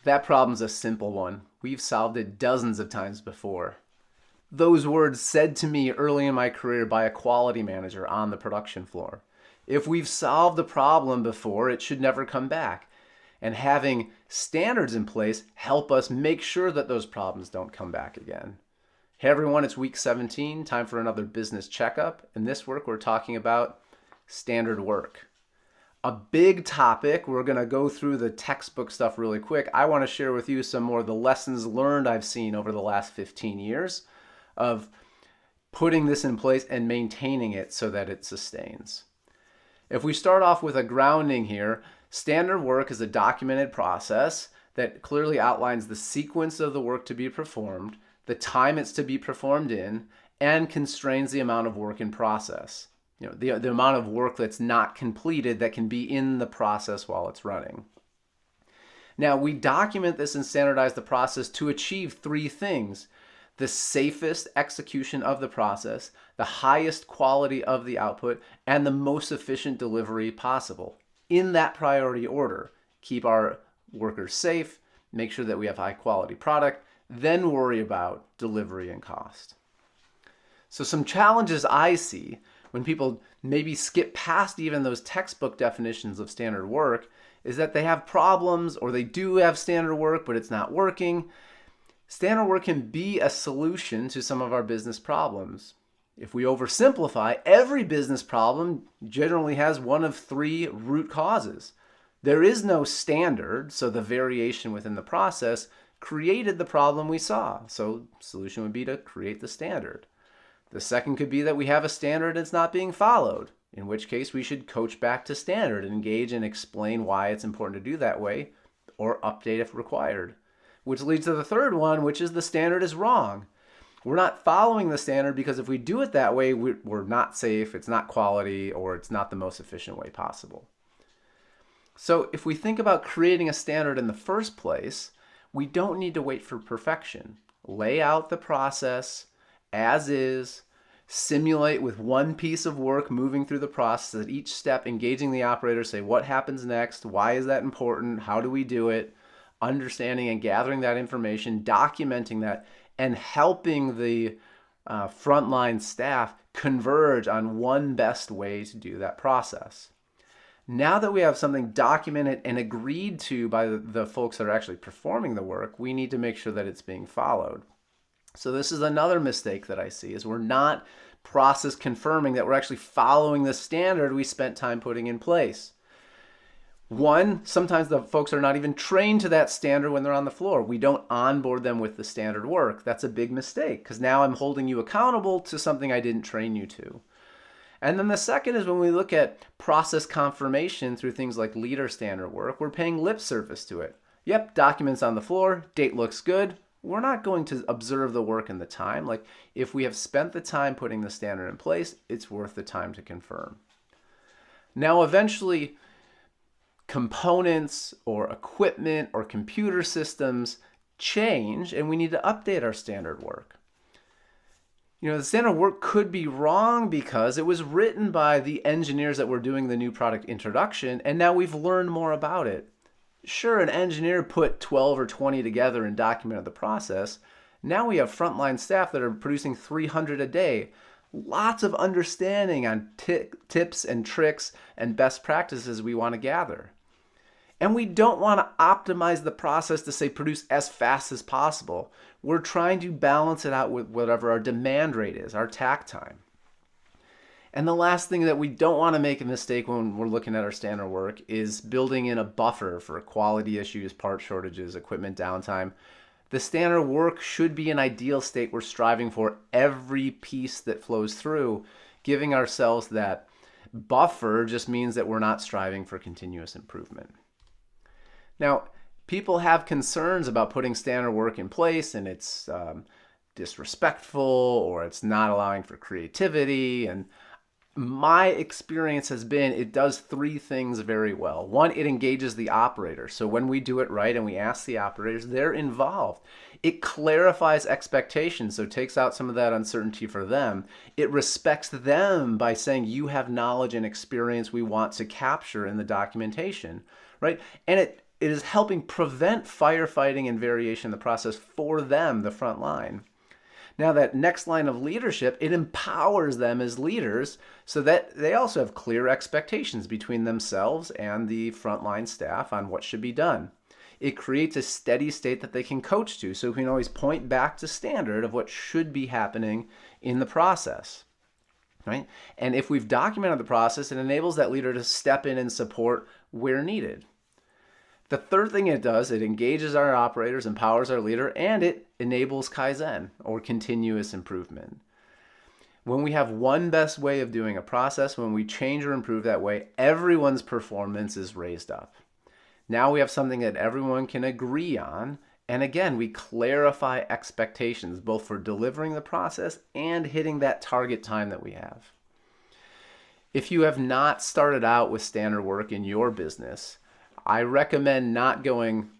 That problem's a simple one. We've solved it dozens of times before. Those words said to me early in my career by a quality manager on the production floor. If we've solved the problem before, it should never come back. And having standards in place help us make sure that those problems don't come back again. Hey everyone, it's week 17, time for another business checkup. In this work, we're talking about standard work. A big topic. We're going to go through the textbook stuff really quick. I want to share with you some more of the lessons learned I've seen over the last 15 years of putting this in place and maintaining it so that it sustains. If we start off with a grounding here, standard work is a documented process that clearly outlines the sequence of the work to be performed, the time it's to be performed in, and constrains the amount of work in process. The amount of work that's not completed that can be in the process while it's running. Now, we document this and standardize the process to achieve three things: the safest execution of the process, the highest quality of the output, and the most efficient delivery possible. In that priority order, keep our workers safe, make sure that we have high quality product, then worry about delivery and cost. So some challenges I see when people maybe skip past even those textbook definitions of standard work is that they have problems, or they do have standard work, but it's not working. Standard work can be a solution to some of our business problems. If we oversimplify, every business problem generally has one of three root causes. There is no standard, so the variation within the process created the problem we saw. So the solution would be to create the standard. The second could be that we have a standard and it's not being followed, in which case we should coach back to standard and engage and explain why it's important to do that way, or update if required. Which leads to the third one, which is the standard is wrong. We're not following the standard because if we do it that way, we're not safe, it's not quality, or it's not the most efficient way possible. So if we think about creating a standard in the first place, we don't need to wait for perfection. Lay out the process as is, simulate with one piece of work moving through the process at each step, engaging the operator, say what happens next, why is that important, how do we do it, understanding and gathering that information, documenting that, and helping the frontline staff converge on one best way to do that process. Now that we have something documented and agreed to by the folks that are actually performing the work, we need to make sure that it's being followed. So this is another mistake that I see, is we're not process confirming that we're actually following the standard we spent time putting in place. One, sometimes the folks are not even trained to that standard when they're on the floor. We don't onboard them with the standard work. That's a big mistake, because now I'm holding you accountable to something I didn't train you to. And then the second is when we look at process confirmation through things like leader standard work, we're paying lip service to it. Yep, documents on the floor, date looks good. We're not going to observe the work and the time. Like, if we have spent the time putting the standard in place, it's worth the time to confirm. Now, eventually, components or equipment or computer systems change, and we need to update our standard work. The standard work could be wrong because it was written by the engineers that were doing the new product introduction, and now we've learned more about it. Sure, an engineer put 12 or 20 together and documented the process. Now we have frontline staff that are producing 300 a day. Lots of understanding on tips and tricks and best practices we want to gather. And we don't want to optimize the process to say produce as fast as possible. We're trying to balance it out with whatever our demand rate is, our tack time. And the last thing that we don't want to make a mistake when we're looking at our standard work is building in a buffer for quality issues, part shortages, equipment downtime. The standard work should be an ideal state we're striving for every piece that flows through. Giving ourselves that buffer just means that we're not striving for continuous improvement. Now, people have concerns about putting standard work in place, and it's disrespectful, or it's not allowing for creativity. And my experience has been it does three things very well. One, it engages the operator. So when we do it right and we ask the operators, they're involved. It clarifies expectations, so it takes out some of that uncertainty for them. It respects them by saying you have knowledge and experience we want to capture in the documentation, right? And it it is helping prevent firefighting and variation in the process for them, the front line. Now, that next line of leadership, it empowers them as leaders so that they also have clear expectations between themselves and the frontline staff on what should be done. It creates a steady state that they can coach to, so we can always point back to standard of what should be happening in the process. Right? And if we've documented the process, it enables that leader to step in and support where needed. The third thing it does, it engages our operators, empowers our leader, and it enables Kaizen, or continuous improvement. When we have one best way of doing a process, when we change or improve that way, everyone's performance is raised up. Now we have something that everyone can agree on, and again, we clarify expectations, both for delivering the process and hitting that target time that we have. If you have not started out with standard work in your business, I recommend not going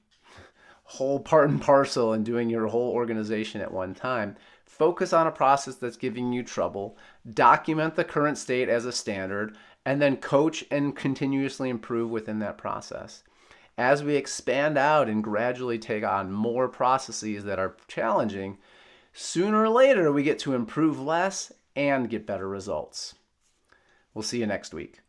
whole part and parcel and doing your whole organization at one time. Focus on a process that's giving you trouble, document the current state as a standard, and then coach and continuously improve within that process. As we expand out and gradually take on more processes that are challenging, sooner or later we get to improve less and get better results. We'll see you next week.